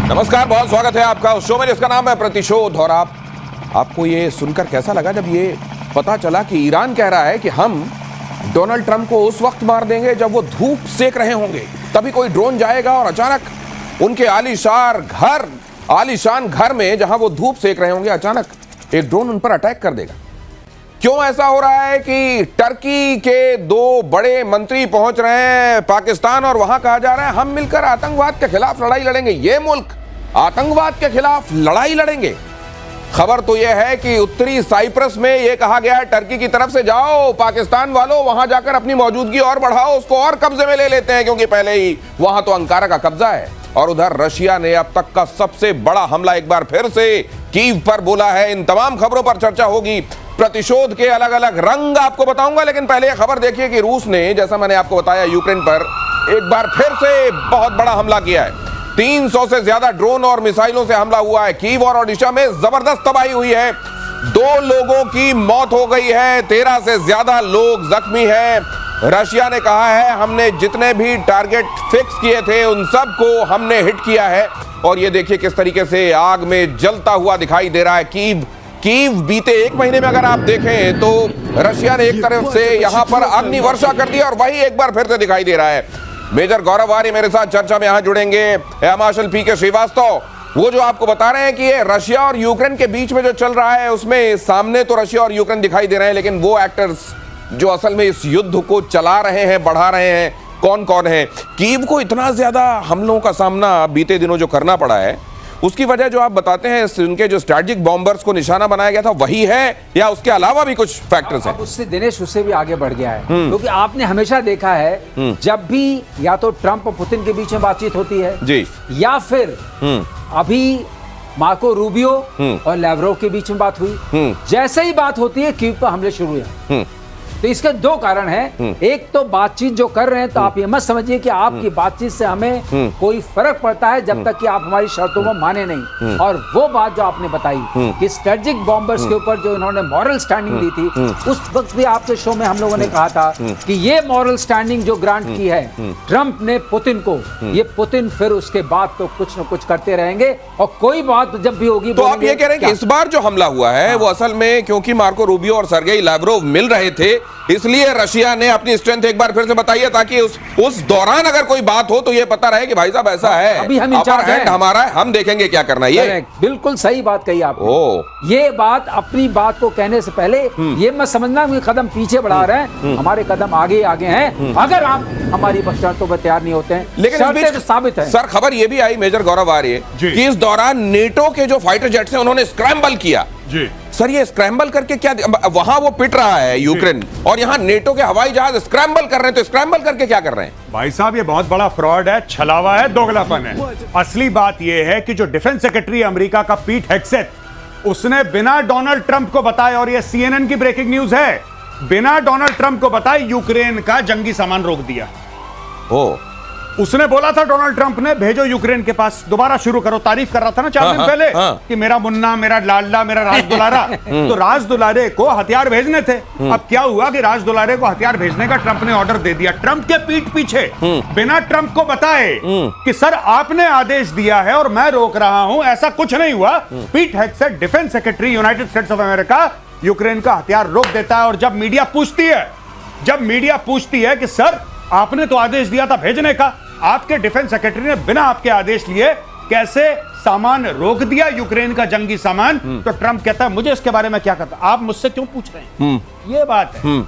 नमस्कार, बहुत स्वागत है आपका उस शो में जिसका नाम है प्रतिशोध। और आपको ये सुनकर कैसा लगा जब ये पता चला कि ईरान कह रहा है कि हम डोनाल्ड ट्रंप को उस वक्त मार देंगे जब वो धूप सेक रहे होंगे, तभी कोई ड्रोन जाएगा और अचानक उनके आलीशान घर में जहां वो धूप सेक रहे होंगे अचानक एक ड्रोन उन पर अटैक कर देगा। क्यों ऐसा हो रहा है कि टर्की के दो बड़े मंत्री पहुंच रहे हैं पाकिस्तान और वहां कहा जा रहा है हम मिलकर आतंकवाद के खिलाफ लड़ाई लड़ेंगे, ये मुल्क आतंकवाद के खिलाफ लड़ाई लड़ेंगे। खबर तो यह है कि उत्तरी साइप्रस में यह कहा गया है टर्की की तरफ से जाओ पाकिस्तान वालों, वहां जाकर अपनी मौजूदगी और बढ़ाओ, उसको और कब्जे में ले लेते हैं क्योंकि पहले ही वहां तो अंकारा का कब्जा है। और उधर रशिया ने अब तक का सबसे बड़ा हमला एक बार फिर से कीव पर बोला है। इन तमाम खबरों पर चर्चा होगी, प्रतिशोध के अलग अलग रंग आपको बताऊंगा, लेकिन पहले यह खबर देखिए कि रूस ने, जैसा मैंने आपको बताया, यूक्रेन पर एक बार फिर से बहुत बड़ा हमला किया है। 300 से ज्यादा ड्रोन और मिसाइलों से हमला हुआ है। कीव और ओडिशा में जबरदस्त तबाही हुई है, 2 लोगों की मौत हो गई है, 13 से ज्यादा लोग जख्मी हैं। रशिया ने कहा है हमने जितने भी टारगेट फिक्स किए थे उन सब को हमने हिट किया है। और ये देखिए किस तरीके से आग में जलता हुआ दिखाई दे रहा है कीव। बीते 1 महीने में अगर आप देखें तो रशिया ने एक तरफ से यहां पर अग्नि वर्षा कर दी और वही एक बार फिर से दिखाई दे रहा है। मेजर गौरव आर्य मेरे साथ चर्चा में यहां जुड़ेंगे, मार्शल पीके श्रीवास्तव, वो जो आपको बता रहे हैं कि ये रशिया और यूक्रेन के बीच में जो चल रहा है उसमें सामने तो रशिया और यूक्रेन दिखाई दे रहे हैं, लेकिन वो एक्टर्स जो असल में इस युद्ध को चला रहे हैं, बढ़ा रहे हैं, कौन कौन है। कीव को इतना ज्यादा हमलों का सामना बीते दिनों जो करना पड़ा है उसकी वजह जो आप बताते हैं उनके जो स्ट्रैटेजिक बॉम्बर्स को निशाना बनाया गया था वही है या उसके अलावा भी कुछ फैक्टर्स हैं? उससे दिनेश उससे भी आगे बढ़ गया है, क्योंकि आपने हमेशा देखा है जब भी या तो ट्रंप और पुतिन के बीच में बातचीत होती है जी, या फिर अभी मार्को रूबियो और लैवरोव के बीच में बात हुई, जैसे ही बात होती है कीव पर हमले शुरू हुए। तो इसके 2 कारण हैं। एक तो बातचीत जो कर रहे हैं, तो आप ये मत समझिए कि आपकी बातचीत से हमें कोई फर्क पड़ता है जब तक कि आप हमारी शर्तों को माने नहीं। और वो बात जो आपने बताई कि स्ट्रेटेजिक बॉम्बर्स के ऊपर जो इन्होंने मॉरल स्टैंडिंग दी थी, उस वक्त भी आपके शो में हम लोगों ने कहा था कि ये मॉरल स्टैंडिंग जो ग्रांट की है ट्रंप ने पुतिन को, ये पुतिन फिर उसके बाद तो कुछ न कुछ करते रहेंगे और कोई बात जब भी होगी। तो आप ये कह रहे हैं कि इस बार जो हमला हुआ है वो असल में क्योंकि मार्को रूबियो और सर्गेई लैवरोव मिल रहे थे, इसलिए रशिया ने अपनी स्ट्रेंथ एक बार फिर से बताई है ताकि उस दौरान अगर कोई बात हो तो ये पता रहे कि भाई साहब ऐसा है, अभी हम इंचार्ज हैं, हमारा है, हम देखेंगे क्या करना है। ये बिल्कुल सही बात कही आपने। ये बात अपनी बात को कहने से पहले ये मत समझना कि कदम पीछे बढ़ा रहे हैं, हमारे कदम आगे आगे हैं। अगर आप हमारी शर्तों पर तैयार नहीं होते हैं, लेकिन इस बीच साबित है। सर खबर ये भी आई मेजर गौरव आर्य कि इस दौरान नेटो के जो फाइटर जेट्स हैं उन्होंने स्क्रैम्बल किया जी। सर ये स्क्रैम्बल करके क्या, वहां वो पिट रहा है यूक्रेन और यहां नेटो के हवाई जहाज स्क्रैम्बल कर रहे हैं, तो स्क्रैम्बल करके क्या कर रहे हैं? भाई साहब ये बहुत बड़ा फ्रॉड है, छलावा है, दोगलापन है। असली बात ये है कि जो डिफेंस सेक्रेटरी अमेरिका का पीट हेग्सेथ, उसने बिना डोनाल्ड ट्रंप को बताए, और ये CNN की ब्रेकिंग न्यूज है, बिना डोनाल्ड ट्रंप को बताए यूक्रेन का जंगी सामान रोक दिया। उसने बोला था डोनाल्ड ट्रंप ने भेजो यूक्रेन के पास, दोबारा शुरू करो। तारीफ कर रहा था ना 4 दिन पहले कि मेरा मुन्ना, मेरा लाडला, मेरा राज दुलारा। तो राज दुलारे को हथियार भेजने थे। अब क्या हुआ कि राज दुलारे को हथियार भेजने का ट्रंप ने ऑर्डर दे दिया, ट्रंप के पीठ पीछे, बिना ट्रंप को बताए कि सर आपने आदेश दिया है और मैं रोक रहा हूं। ऐसा कुछ नहीं हुआ। Pete Hegseth, defence secretary United States of America, Ukraine का हथियार रोक देता है। और जब मीडिया पूछती है कि सर आपने तो आदेश दिया था भेजने का, आपके डिफेंस सेक्रेटरी ने बिना आपके आदेश लिए कैसे सामान रोक दिया, यूक्रेन का जंगी सामान। तो ट्रंप कहता है मुझे इसके बारे में क्या करता, आप मुझसे क्यों पूछ रहे हैं? ये बात है।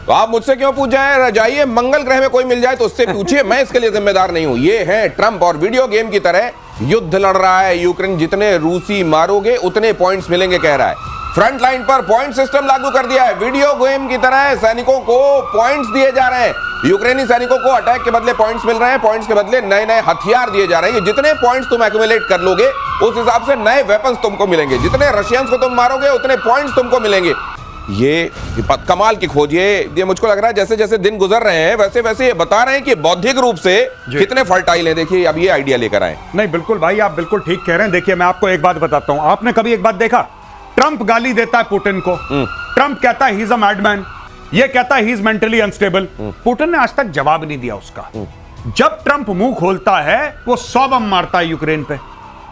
तो आप मुझसे क्यों पूछ जाए, जाइए मंगल ग्रह में कोई मिल जाए तो उससे पूछिए, मैं इसके लिए जिम्मेदार नहीं हूं। ये है ट्रंप और वीडियो गेम की तरह युद्ध लड़ रहा है यूक्रेन, जितने रूसी मारोगे उतने पॉइंट्स मिलेंगे कह रहा है। फ्रंट लाइन पर पॉइंट सिस्टम लागू कर दिया है, वीडियो गेम की तरह सैनिकों को पॉइंट्स दिए जा रहे हैं। यूक्रेनी सैनिकों को अटैक के बदले पॉइंट्स मिल रहे हैं, पॉइंट्स के बदले नए नए हथियार दिए जा रहे हैं। जितने पॉइंट्स तुम एक्यूमुलेट कर लोगे उस हिसाब से नए वेपन्स तुमको मिलेंगे, जितने रशियंस को तुम मारोगे उतने पॉइंट्स तुमको मिलेंगे। ये कमाल की खोज, ये मुझको लग रहा है जैसे जैसे दिन गुजर रहे हैं वैसे वैसे ये बता रहे हैं कि बौद्धिक रूप से कितने फर्टाइल हैं। देखिए अब ये आइडिया लेकर आए। नहीं बिल्कुल भाई, आप बिल्कुल ठीक कह रहे हैं। देखिए मैं आपको एक बात बताता हूं, आपने कभी एक बात देखा, ट्रंप गाली देता है पुतिन को, ट्रंप कहता है ही इज अ मैडमैन, ये कहता है he is mentally unstable. Putin ने आज तक जवाब नहीं दिया उसका। जब ट्रंप मुंह खोलता है वो 100 बम मारता है यूक्रेन पे,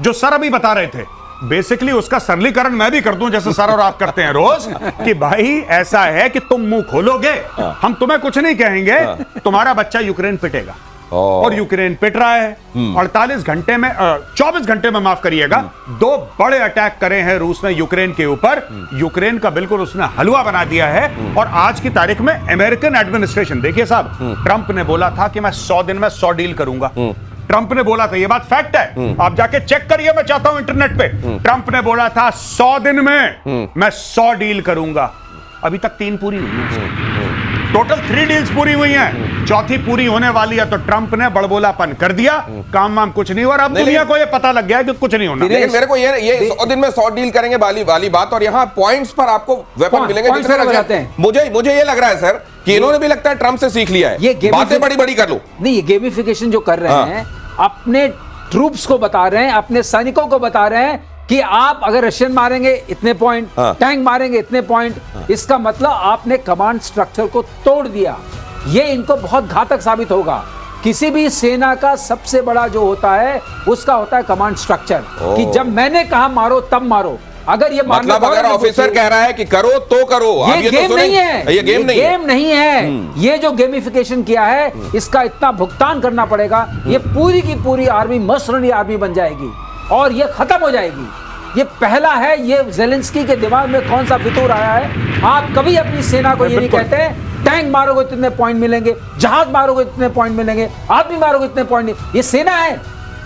जो सर अभी बता रहे थे, बेसिकली उसका सरलीकरण मैं भी कर दूं जैसे सर और आप करते हैं रोज, कि भाई ऐसा है कि तुम मुंह खोलोगे, हम तुम्हें कुछ नहीं कहेंगे, तुम्हारा बच्चा यूक्रेन पिटेगा। और यूक्रेन पिट रहा है। 48 घंटे में 24 घंटे में माफ करिएगा, 2 बड़े अटैक करे हैं रूस ने यूक्रेन के ऊपर। यूक्रेन का बिल्कुल उसने हलवा बना दिया है। और आज की तारीख में अमेरिकन एडमिनिस्ट्रेशन, देखिए साहब, ट्रंप ने बोला था कि मैं 100 दिन में 100 डील करूंगा। ट्रंप ने बोला था, ये बात फैक्ट है, आप जाके चेक करिए, मैं चाहता हूं इंटरनेट पे। ट्रंप ने बोला था 100 दिन में मैं 100 डील करूंगा। अभी तक 3 पूरी हुई है, टोटल 3 डील्स पूरी हुई हैं, चौथी पूरी होने वाली है। तो ट्रंप ने बड़बोलापन कर दिया, काम वाम कुछ नहीं हुआ। अब दुनिया को ये पता लग गया है कि कुछ नहीं होना। लेकिन मेरे को ये 100 दिन में 100 डील करेंगे वाली बात, और यहाँ पॉइंट्स पर आपको वेपन मिलेंगे जिससे रख हैं। मुझे ये लग रहा है सर कि इन्होंने भी लगता है ट्रंप से सीख लिया है, ये बातें बड़ी कर लो। नहीं, ये गेमिफिकेशन जो कर रहे हैं, अपने ट्रूप्स को बता रहे हैं, अपने सैनिकों को बता रहे हैं कि आप अगर रशियन मारेंगे इतने पॉइंट, टैंक मारेंगे इतने पॉइंट, इसका मतलब आपने कमांड स्ट्रक्चर को तोड़ दिया। ये इनको बहुत घातक साबित होगा। किसी भी सेना का सबसे बड़ा जो होता है उसका होता है कमांड स्ट्रक्चर, कि जब मैंने कहा मारो तब मारो। अगर ये मतलब अगर ऑफिसर कह रहा है कि करो तो करो, ये गेम नहीं है, ये गेम नहीं है। ये जो गेमिफिकेशन किया है इसका इतना भुगतान करना पड़ेगा। ये पूरी की पूरी आर्मी मर्सनरी आर्मी बन जाएगी और ये खत्म हो जाएगी। ये पहला है, ये ज़ेलेंस्की के दिमाग में कौन सा फितूर आया है। आप कभी अपनी सेना को ये नहीं कहते टैंक मारोगे तो इतने पॉइंट मिलेंगे, जहाज मारोगे तो इतने पॉइंट मिलेंगे, आदमी मारोगे इतने पॉइंट नहीं। ये सेना है,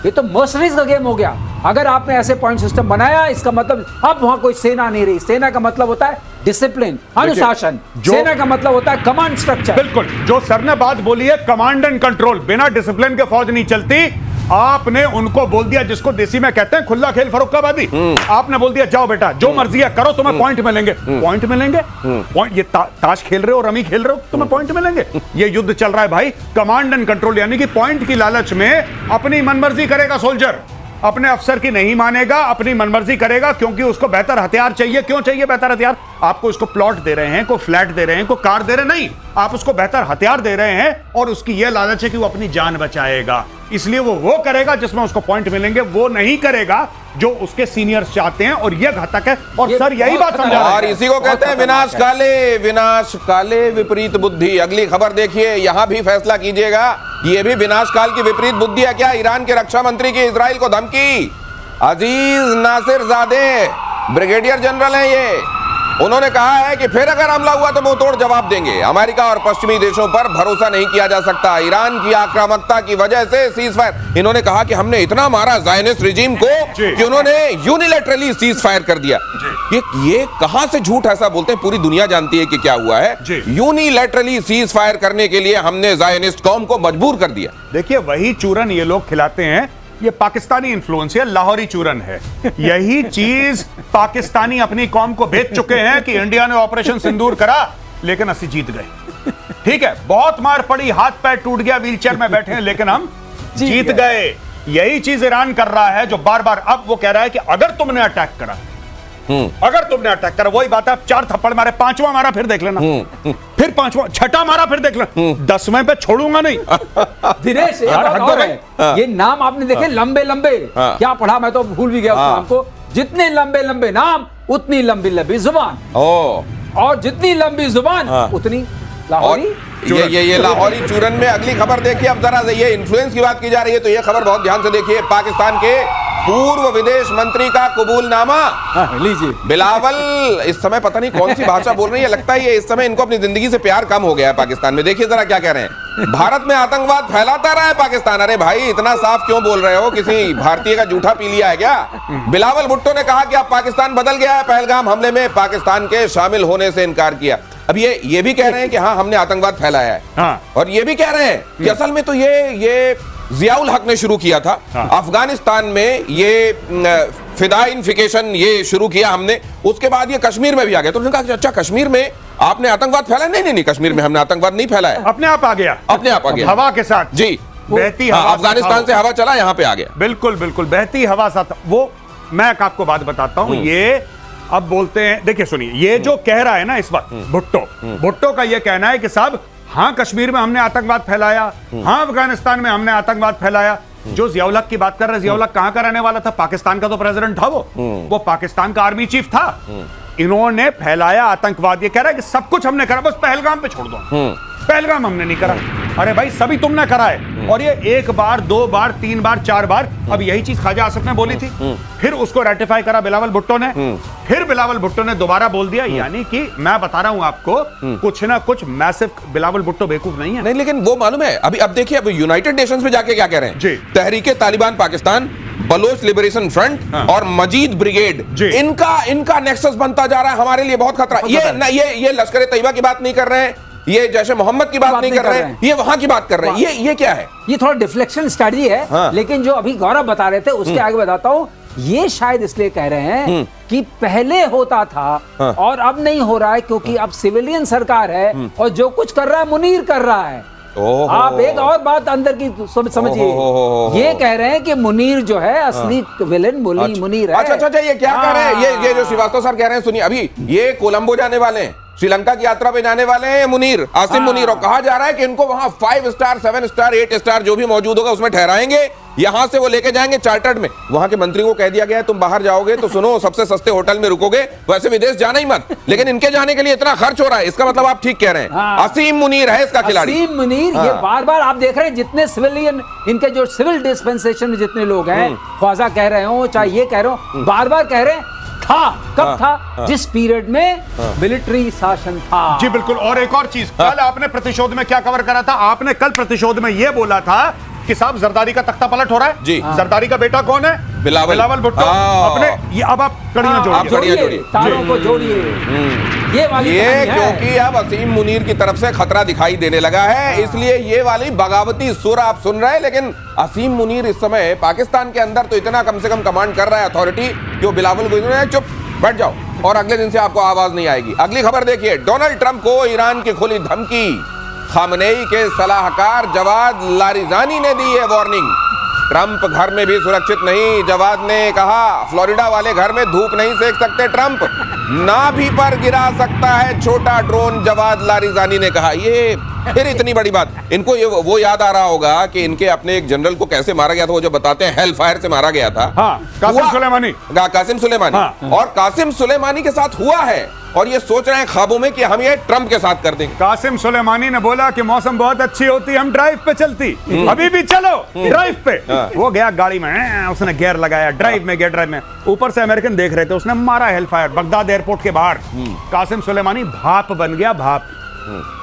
ये तो मर्सनरीज का गेम हो गया। अगर आपने ऐसे पॉइंट सिस्टम बनाया, इसका मतलब अब वहां कोई सेना नहीं रही। सेना का मतलब होता है डिसिप्लिन, अनुशासन। सेना का मतलब होता है कमांड स्ट्रक्चर। बिल्कुल, जो सर ने बात बोली है कमांड एंड कंट्रोल, बिना डिसिप्लिन के फौज नहीं चलती। आपने उनको बोल दिया, जिसको देसी में कहते हैं खुला खेल फरुख्ताबादी, आपने बोल दिया जाओ बेटा जो मर्जी है करो, तुम्हें पॉइंट मिलेंगे। पॉइंट मिलेंगे, पॉइंट, ये ताश खेल रहे हो, रमी खेल रहे हो, तुम्हें पॉइंट मिलेंगे। ये युद्ध चल रहा है भाई, कमांड एंड कंट्रोल, यानी कि पॉइंट की लालच में अपनी मनमर्जी करेगा सोल्जर, अपने अफसर की नहीं मानेगा, अपनी मनमर्जी करेगा, क्योंकि उसको बेहतर हथियार चाहिए। क्यों चाहिए बेहतर हथियार? आपको उसको प्लॉट दे रहे हैं, को फ्लैट दे रहे हैं, को कार दे रहे नहीं, आप उसको बेहतर हथियार दे रहे हैं और उसकी यह लालच है कि वो अपनी जान बचाएगा। इसलिए वो करेगा जिसमें उसको पॉइंट मिलेंगे, वो नहीं करेगा जो उसके सीनियर्स चाहते हैं, और यह घातक है। और सर यही बात समझा, और इसी को कहते हैं विनाश काले विपरीत बुद्धि। अगली खबर देखिए, यहां भी फैसला कीजिएगा, ये भी विनाश काल की विपरीत बुद्धि है क्या? ईरान के रक्षा मंत्री की इजराइल को धमकी। अजीज नासिरजादे ब्रिगेडियर जनरल हैं ये, उन्होंने कहा है कि फिर अगर हमला हुआ तो मुंह तोड़ जवाब देंगे। अमेरिका और पश्चिमी देशों पर भरोसा नहीं किया जा सकता। ईरान की आक्रामकता की वजह से सीज फायर, इन्होंने कहा कि हमने इतना मारा ज़ायनिस्ट रिजीम को कि उन्होंने यूनिलैटरली सीज फायर कर दिया। ये कहां से झूठ ऐसा बोलते हैं? पूरी दुनिया जानती है कि क्या हुआ है। यूनिलैटरली सीज फायर करने के लिए हमने ज़ायनिस्ट कौम को मजबूर कर दिया। देखिए, वही चूरन ये लोग खिलाते हैं, ये पाकिस्तानी इन्फ्लुएंस है, लाहौरी चूरन है। यही चीज पाकिस्तानी अपनी कौम को बेच चुके हैं कि इंडिया ने ऑपरेशन सिंदूर करा लेकिन असि जीत गए। ठीक है, बहुत मार पड़ी, हाथ पैर टूट गया, व्हीलचेयर में बैठे हैं, लेकिन हम जीत गए। यही चीज ईरान कर रहा है, जो बार बार अब वो कह रहा है कि अगर तुमने अटैक करा, अगर तुमने अटैक करा, वही बात है, 4 थप्पड़ मारे, 5वां मारा फिर देख लेना, फिर 5वां, 6ठा मारा फिर देख लेना, 10वें पे छोड़ूंगा नहीं। दिनेश ये नाम आपने देखे, लंबे लंबे, क्या पढ़ा मैं तो भूल भी गया उस नाम को। जितने लंबे लंबे नाम उतनी लंबी लंबी जुबान, और जितनी लंबी जुबान उतनी लाहौरी। ये लाहौरी चूरन में अगली खबर देखिए। अब जरा ये इन्फ्लुएंस की बात की जा रही है, तो ये खबर बहुत ध्यान से देखिए। पाकिस्तान के पूर्व विदेश मंत्री का कबूलनामा लीजिए। बिलावल इस समय पता नहीं कौन सी भाषा बोल रही है, लगता है ये इस समय इनको अपनी जिंदगी से प्यार कम हो गया है पाकिस्तान में। देखिए जरा क्या कह रहे हैं। भारत में आतंकवाद फैलाता रहा है पाकिस्तान। अरे भाई, इतना साफ क्यों बोल रहे हो? किसी भारतीय का जूठा पी लिया है क्या? बिलावल भुट्टो ने कहा कि अब पाकिस्तान बदल गया है। पहलगाम हमले में पाकिस्तान के शामिल होने से इनकार किया। अब ये भी कह रहे हैं कि हाँ, हमने आतंकवाद फैलाया है, और ये भी कह रहे हैं कि असल में तो ये जियाउल हक ने शुरू किया था। अफगानिस्तान में ये फिदाइनिफिकेशन ये शुरू किया हमने, उसके बाद ये कश्मीर में भी आ गया। तो उन्होंने कहा अच्छा, कश्मीर में आपने आतंकवाद फैलाया? नहीं, कश्मीर में हमने आतंकवाद नहीं फैलाया, अपने आप आ गया, अपने आप आ गया, हवा के साथ। जी, बहती हवा, अफगानिस्तान से हवा चला, यहाँ पे आ गया। बिल्कुल बिल्कुल, बहती हवा साथ। वो मैं आपको बात बताता हूं, ये अब बोलते हैं, देखिए सुनिए, ये जो कह रहा है ना इस वक्त भुट्टो का ये कहना है कि साहब हाँ, कश्मीर में हमने आतंकवाद फैलाया, हाँ अफगानिस्तान में हमने आतंकवाद फैलाया, जो जियाउल हक की बात कर रहे हैं, जियाउल हक कहां का रहने वाला था? पाकिस्तान का तो प्रेसिडेंट था वो पाकिस्तान का आर्मी चीफ था। इन्होंने फैलाया आतंकवाद। ये कह रहा है कि सब कुछ हमने करा, बस पहलगाम पे छोड़ दो। पहलगाम हमने नहीं करा। अरे भाई सभी तुमने करा है। और ये 1 बार 2 बार 3 बार 4 बार, अब यही चीज ख्वाजा आसिफ ने बोली थी, फिर उसको रेटिफाई करा बिलावल भुट्टो ने, फिर बिलावल भुट्टो ने दोबारा बोल दिया। यानी कि मैं बता रहा हूं आपको, कुछ ना कुछ मैसिव, बिलावल भुट्टो बेवकूफ नहीं है। नहीं, लेकिन वो मालूम है अभी, अब देखिए अब यूनाइटेड नेशंस में जाके क्या कह रहे हैं जी। तहरीके तालिबान पाकिस्तान, बलोच लिबरेशन फ्रंट और मजीद ब्रिगेड, इनका नेक्सस बनता जा रहा है, हमारे लिए बहुत खतरा। ये लश्कर तैयबा की बात नहीं कर रहे हैं, ये जैसे मोहम्मद की बात नहीं कर रहे हैं, ये वहां की बात कर रहे हैं। ये क्या है? ये थोड़ा डिफ्लेक्शन स्ट्रेटजी है। हाँ। लेकिन जो अभी गौरव बता रहे थे उसके आगे बताता हूं, ये शायद इसलिए कह रहे हैं कि पहले होता था और अब नहीं हो रहा है, क्योंकि अब सिविलियन सरकार है और जो कुछ कर रहा है मुनीर कर रहा है। आप एक और बात अंदर की समझिए, ये कह रहे हैं कि मुनीर जो है असली विलेन मुनीर है। अच्छा, ये क्या कह रहे हैं? ये जो श्रीवास्तव सर कह रहे हैं, सुनिए, अभी ये कोलंबो जाने वाले हैं, श्रीलंका की यात्रा पे जाने वाले हैं मुनीर, आसिम मुनीर, और कहा जा रहा है कि इनको वहां 5 स्टार 7 स्टार 8 स्टार जो भी मौजूद होगा उसमें ठहराएंगे, यहां से वो लेके जाएंगे चार्टर्ड में। वहां के मंत्री को कह दिया गया है तुम बाहर जाओगे तो सुनो, सबसे सस्ते होटल में रुकोगे, वैसे विदेश जाना ही मत, लेकिन इनके जाने के लिए इतना खर्च हो रहा है। इसका मतलब आप ठीक कह रहे हैं। आसिम मुनीर है इसका खिलाड़ी। आसिम मुनीर, ये बार बार आप देख रहे हैं, जितने सिविलियन, इनके जो सिविल डिस्पेंसेशन में जितने लोग हैं, ख्वाजा कह रहे हो चाहे ये कह रहे हो, बार बार कह रहे हैं कब था? जिस पीरियड में मिलिट्री शासन था। जी बिल्कुल। और एक और चीज, कल आपने प्रतिशोध में क्या कवर करा था? आपने कल प्रतिशोध में यह बोला था कि साहब जरदारी का तख्ता पलट हो रहा है। जी। जरदारी का बेटा कौन है? बिलावल भुट्टो। अपने ये अब आप कड़ियां जोड़िए, तारों को जोड़िए। ये क्योंकि अब असीम मुनीर की तरफ से खतरा दिखाई देने लगा है, इसलिए ये वाली बगावती सुर आप सुन रहे हैं। लेकिन असीम मुनीर इस समय पाकिस्तान के अंदर तो इतना कम से कम कमांड कर रहा है, अथॉरिटी, जो बिलावल भुट्टो है चुप बैठ जाओ और अगले दिन से आपको आवाज नहीं आएगी। अगली खबर देखिए, डोनाल्ड ट्रंप को ईरान की खुली धमकी, खामनेई के सलाहकार जवाद लारिजानी ने दी है वार्निंग। ट्रंप घर में भी सुरक्षित नहीं, जवाद ने कहा फ्लोरिडा वाले घर में धूप नहीं सेक सकते ट्रंप, नाभि पर गिरा सकता है छोटा ड्रोन, जवाद लारिजानी ने कहा। ये फिर इतनी बड़ी बात, इनको ये वो याद आ रहा होगा कि इनके अपने एक जनरल को कैसे मारा गया था, वो जो बताते हैं हेल फायर से मारा गया था। कासिम सुलेमानी। और कासिम सुलेमानी के साथ हुआ है, और ये सोच रहे हैं ख्वाबों में कि हम ये ट्रंप के साथ कर देंगे। कासिम सुलेमानी ने बोला कि मौसम बहुत अच्छी होती, हम ड्राइव पे चलती, अभी भी चलो ड्राइव पे। वो गया गाड़ी में, उसने गियर लगाया, ड्राइव में गया, ड्राइव में, ऊपर से अमेरिकन देख रहे थे, उसने मारा हेल फायर बगदाद एयरपोर्ट के बाहर। कासिम सुलेमानी भाप बन गया, भाप।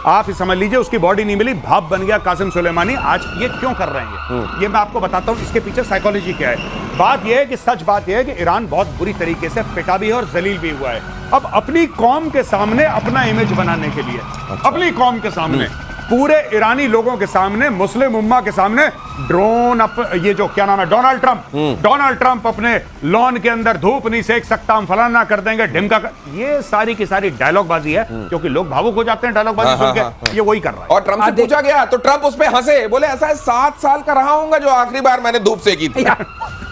आप ही समझ लीजिए, उसकी बॉडी नहीं मिली, भाप बन गया कासिम सुलेमानी। आज ये क्यों कर रहे हैं ये मैं आपको बताता हूं, इसके पीछे साइकोलॉजी क्या है। बात यह है कि सच बात यह है कि ईरान बहुत बुरी तरीके से पिटा भी है और जलील भी हुआ है। अब अपनी कौम के सामने अपना इमेज बनाने के लिए, अपनी कौम के सामने, पूरे ईरानी लोगों के सामने, मुस्लिम उम्मा के सामने ड्रोन, ये जो क्या नाम है, डोनाल्ड ट्रंप अपने लॉन के अंदर धूप नहीं सेक सकता, हम फलाना कर देंगे, ढिमका कर, ये सारी की सारी डायलॉग बाजी है, क्योंकि लोग भावुक हो जाते हैं डायलॉग बाजी सुन के। ये वही कर रहा है। और ट्रंप से पूछा गया तो ट्रंप उस पे हंसे, बोले ऐसा 7 साल का रहा हूंगा जो आखिरी बार मैंने धूप सेकी थी।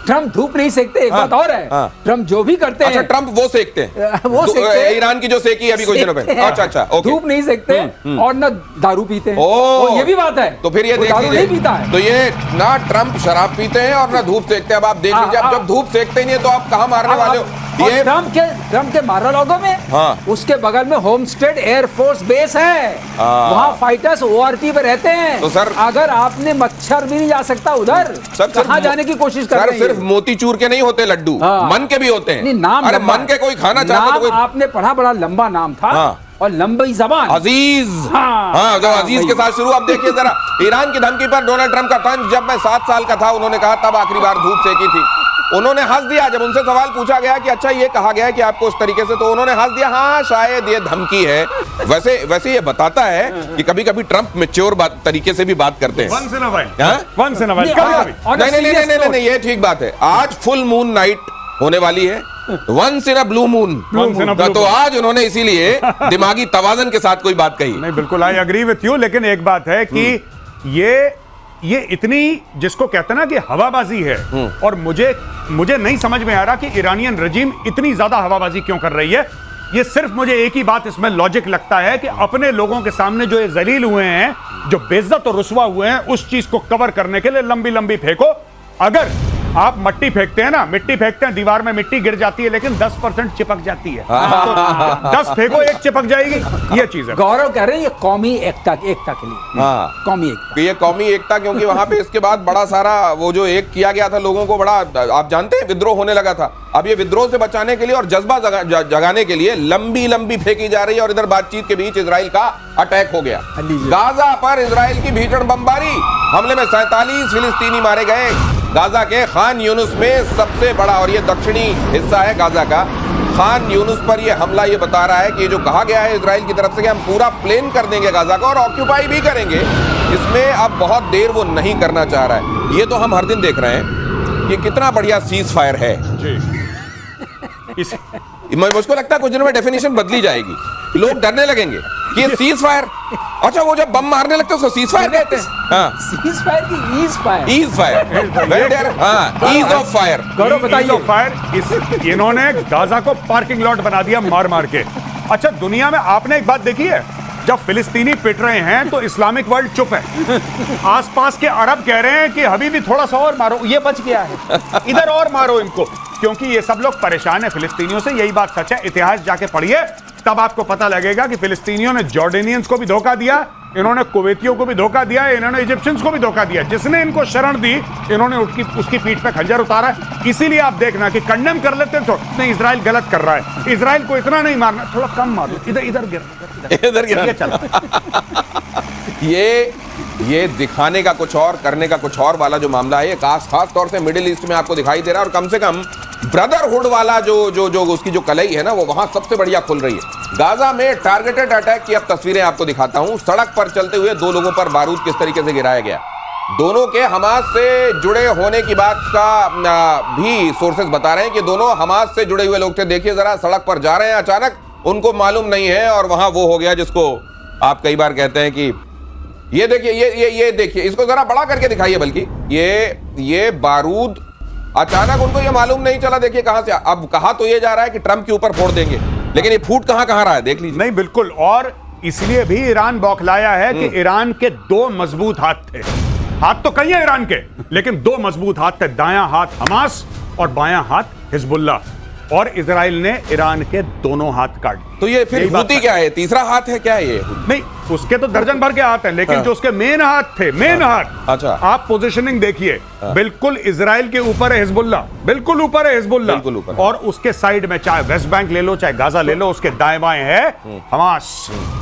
ट्रंप धूप नहीं सेकते, एक बात और है, ट्रंप जो भी करते हैं, अच्छा ट्रंप वो सेकते हैं, वो सेकते हैं, ईरान की जो सेकी अभी कुछ दिनों पहले। अच्छा ओके। धूप नहीं सेकते और ना दारू पीते हैं, और ये भी बात है। तो फिर ये देख लीजिए, नहीं पीता है, तो ये ना ट्रंप शराब पीते हैं और ना धूप सेकते हैं। अब आप देख लीजिए, अब जब धूप सेकते ही नहीं तो आप कहां मारने वाले हो? ये ट्रंप के मारालागो में, उसके बगल में होमस्टेड एयरफोर्स बेस है, वहां फाइटर्स ORP पे रहते हैं। तो सर, अगर आपने मच्छर भी नहीं जा सकता उधर, कहां जाने की कोशिश कर रहे हैं? सिर्फ मोतीचूर के नहीं होते लड्डू, मन के भी होते हैं। नाम, अरे मन के कोई खाना चाहता तो आपने पढ़ा, बड़ा लंबा नाम था और लंबी जबान, अजीज। जो अजीज के साथ शुरू। अब देखिए जरा, ईरान की धमकी पर डोनाल्ड ट्रंप का तंज, जब मैं 7 साल का था उन्होंने कहा तब आखिरी बार धूप सेकी थी। उन्होंने हंस दिया जब उनसे सवाल पूछा गया कि अच्छा ये कहा गया कि आपको उस तरीके से, तो उन्होंने हंस दिया, हाँ शायद ये धमकी है। वैसे ये बताता है कि कभी कभी ट्रंप मैच्योर तरीके से भी बात करते हैं। नहीं, ये ठीक बात है। आज फुल मून नाइट होने वाली है, once in a blue moon, तो आज उन्होंने इसीलिए दिमागी तवाजन के साथ कोई बात कही। नहीं, बिल्कुल आई एग्री विथ यू, लेकिन एक बात है कि ये इतनी, जिसको कहते हैं ना कि हवाबाजी है, और मुझे नहीं समझ में आ रहा कि ईरानियन रजीम इतनी ज्यादा हवाबाजी क्यों कर रही है। ये सिर्फ मुझे एक ही बात इसमें लॉजिक लगता है कि अपने लोगों के सामने जो ये जलील हुए हैं, जो बेइज्जत और रुसवा हुए हैं, उस चीज को कवर करने के लिए लंबी लंबी फेंको, अगर आप मट्टी फेंकते हैं ना, मिट्टी फेंकते हैं, दीवार में मिट्टी गिर जाती है लेकिन 10% चिपक जाती है। तो 10 फेंको, एक चिपक जाएगी, ये चीज है। गौरव कह रहे हैं ये कौमी एकता के लिए। हाँ, कौमी एकता, ये कौमी एकता, क्योंकि वहां पे इसके बाद बड़ा सारा वो जो एक किया गया था लोगों को, बड़ा आप जानते हैं विद्रोह होने लगा था। अब ये विद्रोह से बचाने के लिए और जज्बा जगाने के लिए लंबी लंबी फेंकी जा रही है, और इधर बातचीत के बीच इजराइल का अटैक हो गया। गाजा पर इजराइल की भीषण बमबारी, हमले में 47 फिलिस्तीनी मारे गए। गाजा के खान यूनुस में सबसे बड़ा, और ये दक्षिणी हिस्सा है गाजा का, खान यूनुस पर ये हमला ये बता रहा है कि ये जो कहा गया है इजराइल की तरफ से कि हम पूरा प्लेन कर देंगे गाजा का और ऑक्यूपाई भी करेंगे, इसमें अब बहुत देर वो नहीं करना चाह रहा है। ये तो हम हर दिन देख रहे हैं कि कितना बढ़िया सीज फायर है जी। मुझको लगता है कुछ दिनों में डेफिनेशन बदली जाएगी, लोग डरने लगेंगे कि ये सीज फायर, अच्छा वो जब बम मारने लगते हैं उसको सीज फायर कहते हैं। हाँ, सीज फायर की ईज फायर, ईज फायर, हाँ, ईज ऑफ फायर। गौरव बताइए। फायर इन्होंने गाजा को पार्किंग लॉट बना दिया मार मार के। अच्छा, दुनिया में आपने एक बात देखी है, जब फिलिस्तीनी पिट रहे हैं तो इस्लामिक वर्ल्ड चुप है। आसपास के अरब कह रहे हैं कि हबीबी थोड़ा सा और मारो, ये बच गया है, इधर और मारो इनको, क्योंकि ये सब लोग परेशान है फिलिस्तीनियों से। यही बात सच है, इतिहास जाके पढ़िए तब आपको पता लगेगा कि फिलिस्तीनियों ने जॉर्डेनियंस को भी धोखा दिया, इन्होंने कुवैतियों को भी धोखा दिया, इन्होंने इजिप्शियंस को भी धोखा दिया। जिसने इनको शरण दी इन्होंने उसकी पीठ पे खंजर उतारा। इसीलिए आप देखना कि कंडेम कर लेते हैं तो नहीं, इजराइल गलत कर रहा है, इजराइल को इतना नहीं मारना, थोड़ा कम मारो, इधर गिर चला। ये दिखाने का कुछ और करने का कुछ और वाला जो मामला है, ये खास तौर से मिडिल ईस्ट में आपको दिखाई दे रहा है, और कम से कम ब्रदरहुड वाला जो उसकी जो कलई है ना, वो वहां सबसे बढ़िया खुल रही है। गाजा में टारगेटेड अटैक की अब तस्वीरें आपको दिखाता हूं। सड़क पर चलते हुए 2 लोगों पर बारूद किस तरीके से गिराया गया। दोनों के हमास से जुड़े होने की बात का भी सोर्सेज बता रहे हैं कि दोनों हमास से जुड़े हुए लोग थे। देखिए जरा, सड़क पर जा रहे हैं, अचानक उनको मालूम नहीं है और वहां वो हो गया जिसको आप कई बार कहते हैं कि ये देखिए, ये देखिए, इसको जरा बड़ा करके दिखाइए, बल्कि ये बारूद अचानक उनको ये मालूम नहीं चला। देखिए कहां से, अब कहा तो ये जा रहा है कि ट्रंप के ऊपर फोड़ देंगे, लेकिन ये फूट कहां रहा है देख लीजिए। नहीं, बिल्कुल, और इसलिए भी ईरान बौखलाया है कि ईरान के 2 मजबूत हाथ थे। हाथ तो कई है ईरान के, लेकिन 2 मजबूत हाथ थे, दायां हाथ हमास और बायां हाथ हिजबुल्लाह, और इजराइल ने ईरान के दोनों हाथ काट। तो ये फिर हूती क्या है, तीसरा हाथ है क्या है ये? नहीं, उसके तो दर्जन भर के हाथ हैं, लेकिन जो उसके मेन हाथ थे, मेन हाथ, अच्छा, आप पोजीशनिंग देखिए, बिल्कुल इजराइल के ऊपर है हिजबुल्लाह, बिल्कुल ऊपर है हिजबुल्लाह, और उसके साइड में चाहे वेस्ट बैंक ले लो चाहे गाजा ले लो, उसके दाएं बाएं है हमास,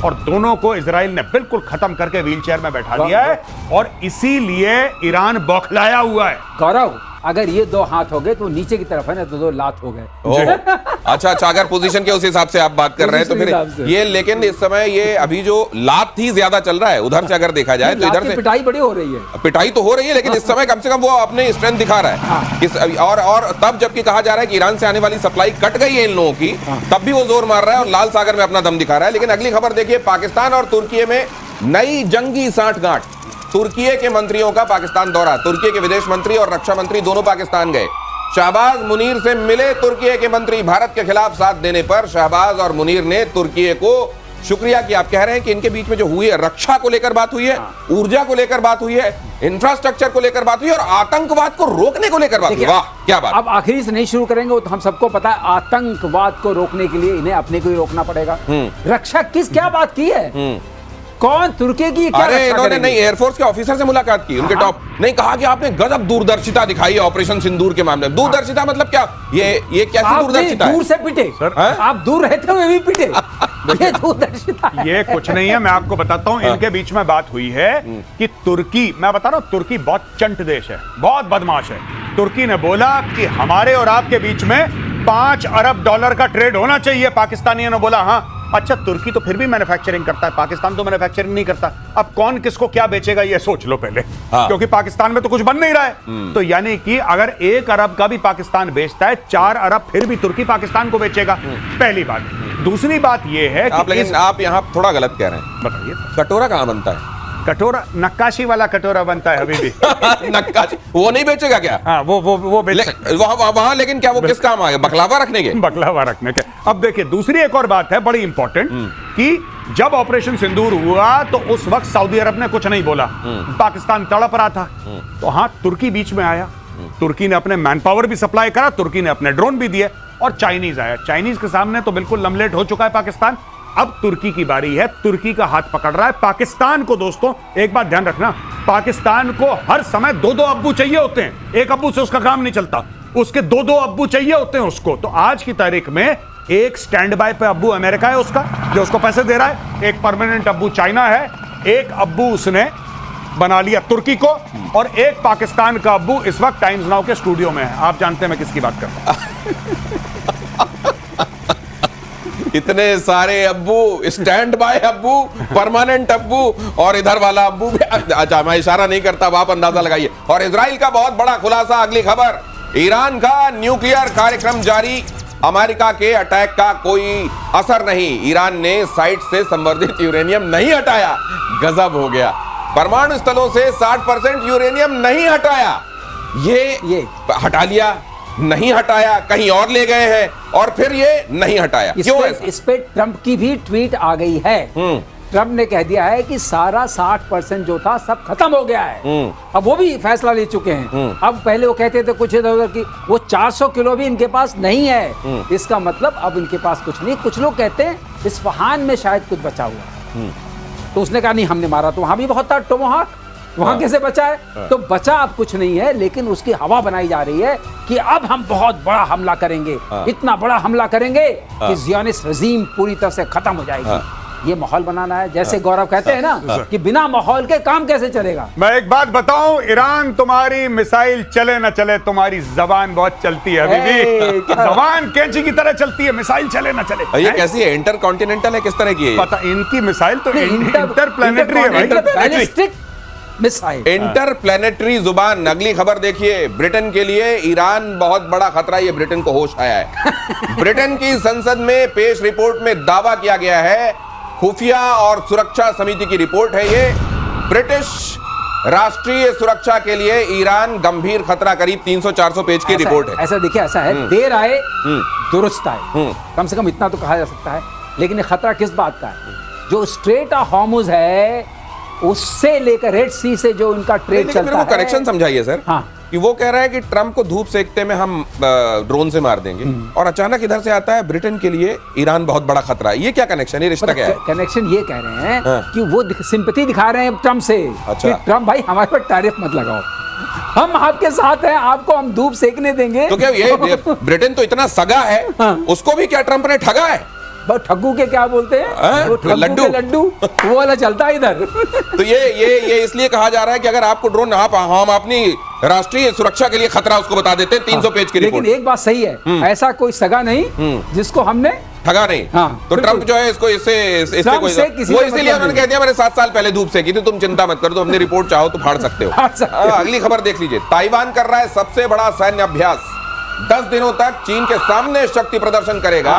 और दोनों को इजराइल ने बिल्कुल खत्म करके व्हीलचेयर में बैठा दिया है, और इसीलिए ईरान बौखलाया हुआ है। गौरव, अगर ये 2 हाथ हो गए तो नीचे की तरफ है ना, तो 2 लात हो गए। अच्छा, अगर पोजीशन के उस हिसाब से आप बात कर रहे हैं तो फिर ये, लेकिन इस समय ये अभी जो लात ही ज्यादा चल रहा है उधर से अगर देखा जाए तो इधर से पिटाई बड़ी हो रही है, पिटाई तो हो रही है, लेकिन इस समय कम से कम वो अपने स्ट्रेंथ दिखा रहा है। और तब जबकि कहा जा रहा है कि ईरान से आने वाली सप्लाई कट गई है इन लोगों की, तब भी वो जोर मार रहा है और लाल सागर में अपना दम दिखा रहा है। लेकिन अगली खबर देखिए, पाकिस्तान और तुर्की में नई जंगी सांठगांठ। तुर्की के मंत्रियों का पाकिस्तान दौरा, तुर्की के विदेश मंत्री और रक्षा मंत्री दोनों पाकिस्तान गए। शहबाज मुनीर से मिले तुर्की के मंत्री। भारत के खिलाफ साथ देने पर शहबाज और मुनीर ने तुर्की को शुक्रिया किया। आप कह रहे हैं कि इनके बीच में जो हुई है, रक्षा को लेकर बात हुई है, ऊर्जा को लेकर बात हुई है, इंफ्रास्ट्रक्चर को लेकर बात हुई है, और आतंकवाद को रोकने को लेकर बात हुई। वाह क्या बात। अब आखिरी से नहीं शुरू करेंगे, तो हम सबको पता है आतंकवाद को रोकने के लिए इन्हें अपने को ही रोकना पड़ेगा। रक्षा क्या बात की है, कौन तुर्की की क्या? अरे इन्होंने नहीं, एयरफोर्स के ऑफिसर से मुलाकात की, उनके टॉप नहीं, कहा कि आपने गजब दूरदर्शिता दिखाई है ऑपरेशन सिंदूर के मामले में। दूरदर्शिता मतलब क्या, ये कैसी दूरदर्शिता है? दूर से पिटे सर, आप दूर रहते हुए भी पिटे, ये दूरदर्शिता है। ये कुछ नहीं है, मैं आपको बताता हूं। इनके बीच में बात हुई है कि तुर्की, मैं बता रहा हूं, तुर्की बहुत चंट देश है, बहुत बदमाश है। तुर्की ने बोला कि हमारे और आपके बीच में $5 अरब का ट्रेड होना चाहिए। पाकिस्तानियों ने बोला हाँ। अच्छा, तुर्की तो फिर भी मैन्युफैक्चरिंग करता है, पाकिस्तान तो मैन्युफैक्चरिंग नहीं करता। अब कौन किसको क्या बेचेगा ये सोच लो पहले, क्योंकि पाकिस्तान में तो कुछ बन नहीं रहा है। तो यानी कि अगर 1 अरब का भी पाकिस्तान बेचता है, 4 अरब फिर भी तुर्की पाकिस्तान को बेचेगा। पहली बात। दूसरी बात यह है कि लेकिन आप यहाँ थोड़ा गलत कह रहे हैं। बताइए, कटोरा कहाँ बनता है? कटोरा नक्काशी वाला कटोरा बनता है अभी भी। नक्काशी वो नहीं बेचेगा क्या? हाँ, वो बेच वहां, लेकिन क्या वो किस काम आएगा? बकलावा रखने के? बकलावा रखने के। अब देखिए, दूसरी एक और बात है बड़ी इंपॉर्टेंट, कि जब ऑपरेशन सिंदूर हुआ तो उस वक्त सऊदी अरब ने कुछ नहीं बोला, पाकिस्तान तड़प रहा था, तो हाँ, तुर्की बीच में आया तुर्की ने अपने मैन पावर भी सप्लाई करा, तुर्की ने अपने ड्रोन भी दिए, और चाइनीज आया। चाइनीज के सामने तो बिल्कुल लमलेट हो चुका है पाकिस्तान। अब तुर्की की बारी है, तुर्की का हाथ पकड़ रहा है पाकिस्तान को। दोस्तों एक बात ध्यान रखना, पाकिस्तान को हर समय 2-2 अब्बू चाहिए होते हैं। एक अब्बू से उसका काम नहीं चलता, उसके 2-2 अब्बू चाहिए होते हैं उसको। तो आज की तारीख में एक स्टैंड बाय पे अब्बू अमेरिका है उसका, जो उसको पैसे दे रहा है, एक परमानेंट अब्बू चाइना है, एक अब्बू उसने बना लिया तुर्की को, और एक पाकिस्तान का अब्बू इस वक्त टाइम्स नाउ के स्टूडियो में है। आप जानते हैं मैं किसकी बात कर रहा हूं। इतने सारे अब्बू, स्टैंड बाय अब्बू, परमानेंट अब्बू, और इधर वाला अब्बू भी। अच्छा, मैं इशारा नहीं करता, आप अंदाजा लगाइए। और इजराइल का बहुत बड़ा खुलासा, अगली खबर, ईरान का न्यूक्लियर कार्यक्रम जारी, अमेरिका के अटैक का कोई असर नहीं, ईरान ने साइट से संवर्धित यूरेनियम नहीं हटाया। गजब हो गया, परमाणु स्थलों से 60% यूरेनियम नहीं हटाया। ये हटा लिया, नहीं हटाया, कहीं और ले गए हैं, और फिर ये नहीं हटाया। क्यों ऐसा? इस पे ट्रंप की भी ट्वीट आ गई है। ट्रंप ने कह दिया है कि सारा 60% जो था सब खत्म हो गया है। अब वो भी फैसला ले चुके हैं। अब पहले वो कहते थे कुछ इधर उधर की, वो 400 किलो भी इनके पास नहीं है। इसका मतलब अब इनके पास कुछ नहीं। कुछ लोग कहते हैं इस्फहान में शायद कुछ बचा हुआ है। तो उसने कहा नहीं, हमने मारा तो वहां भी बहुत था टोमाहाक, वहां कैसे बचा है? तो बचा अब कुछ नहीं है, लेकिन उसकी हवा बनाई जा रही है कि अब हम बहुत बड़ा हमला करेंगे, इतना बड़ा हमला करेंगे कि ज़ियोनिस्ट रजीम पूरी तरह से खत्म हो जाएगी। ये माहौल बनाना है। जैसे गौरव कहते हैं ना कि बिना माहौल के काम कैसे चलेगा। मैं एक बात बताऊं, ईरान तुम्हारी मिसाइल चले न चले, तुम्हारी जबान बहुत चलती है अभी भी। जबान कैंची की तरह चलती है, मिसाइल चले न चले। ये कैसी है, इंटर कॉन्टिनेंटल है, किस तरह की है? पता, इनकी मिसाइल तो इंटरप्लैनेटरी है, मिसाइल, इंटरप्लैनेटरी जुबान। अगली खबर देखिए, ब्रिटेन के लिए ईरान बहुत बड़ा खतरा, ये ब्रिटेन को होश आया है। ब्रिटेन की संसद में पेश रिपोर्ट में दावा किया गया है, खुफिया और सुरक्षा समिति की रिपोर्ट है ये, ब्रिटिश राष्ट्रीय सुरक्षा के लिए ईरान गंभीर खतरा, करीब 300-400 पेज की रिपोर्ट है। ऐसा देखिए, ऐसा है, देर आए दुरुस्त आए, कम से कम इतना तो कहा जा सकता है। लेकिन ये खतरा किस बात का है? जो स्ट्रेट ऑफ हॉर्मुज है, उससे लेकर रेड सी से जो इनका ट्रेड चलता है। कनेक्शन समझाइए सर। हाँ, कि वो कह रहा है कि ट्रंप को धूप सेकते में हम ड्रोन से मार देंगे, और अचानक इधर से आता है ब्रिटेन के लिए ईरान बहुत बड़ा खतरा है। ये क्या कनेक्शन, ये रिश्ता क्या है? कनेक्शन ये कह रहे हैं कि वो सिंपैथी दिखा रहे हैं ट्रंप से। अच्छा। कि ट्रंप भाई हमारे पर टैरिफ मत लगाओ, हम आपके साथ हैं, आपको हम धूप सेकने देंगे। तो क्या ये ब्रिटेन तो इतना सगा है, उसको भी क्या ट्रंप ने ठगा है? ठग्गू के क्या बोलते हैं, लड्डू वो वाला चलता है इधर। तो ये इसलिए कहा जा रहा है कि अगर आपको ड्रोन, हम अपनी राष्ट्रीय सुरक्षा के लिए खतरा उसको बता देते हैं। 300 पेज की रिपोर्ट। लेकिन एक बात सही है, ऐसा कोई सगा नहीं जिसको हमने ठगा नहीं। तो ट्रंप जो है इसको इससे वो इसीलिए उन्होंने कह दिया मैंने 7 साल पहले धूप सेकी थी, तुम चिंता मत करो, तो हमने रिपोर्ट चाहो तो फाड़ सकते हो। अगली खबर देख लीजिए, ताइवान कर रहा है सबसे बड़ा सैन्य अभ्यास, 10 दिनों तक चीन के सामने शक्ति प्रदर्शन करेगा।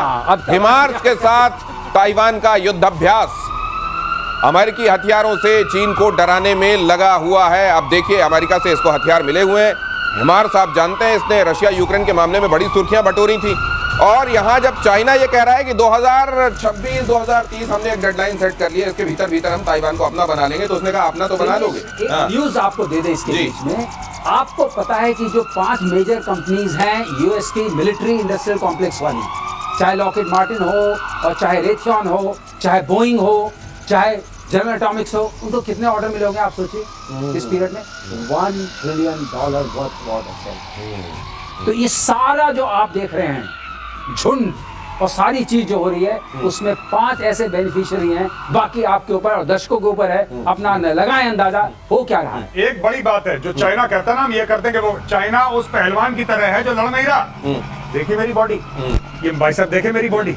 हिमार्स के साथ ताइवान का युद्ध अभ्यास अमेरिकी हथियारों से चीन को डराने में लगा हुआ है। अब देखिए, अमेरिका से इसको हथियार मिले हुए हैं। हिमार्स आप जानते हैं, इसने रशिया यूक्रेन के मामले में बड़ी सुर्खियां बटोरी थी। और यहां जब चाइना ये कह रहा है कि 2026-2030 हमने एक डेडलाइन सेट कर ली है, इसके भीतर हम ताइवान को अपना बना लेंगे, तो उसने कहा अपना तो बना लोगे। न्यूज आपको दे दे इसके बीच में, आपको पता है कि जो 5 मेजर कंपनीज हैं यूएस की मिलिट्री इंडस्ट्रियल कॉम्प्लेक्स वाली, चाहे लॉकहीड मार्टिन हो, और चाहे रेथियन हो, चाहे बोइंग हो, चाहे जनरल एटॉमिक्स हो, उनको कितने ऑर्डर मिले होंगे आप सोचिए इस पीरियड में? $1 ट्रिलियन वर्थ ऑर्डर। तो ये सारा जो आप देख रहे हैं झुंड और सारी चीज जो हो रही है, उसमें 5 ऐसे बेनिफिशियरी हैं, बाकी आपके ऊपर और दर्शकों के ऊपर है, अपना लगाएं अंदाजा हो क्या रहा है। एक बड़ी बात है, जो चाइना कहता है ना, हम ये करते हैं कि वो चाइना उस पहलवान की तरह है जो लड़ नहीं रहा। देखिए मेरी बॉडी, ये भाई साहब देखे मेरी बॉडी,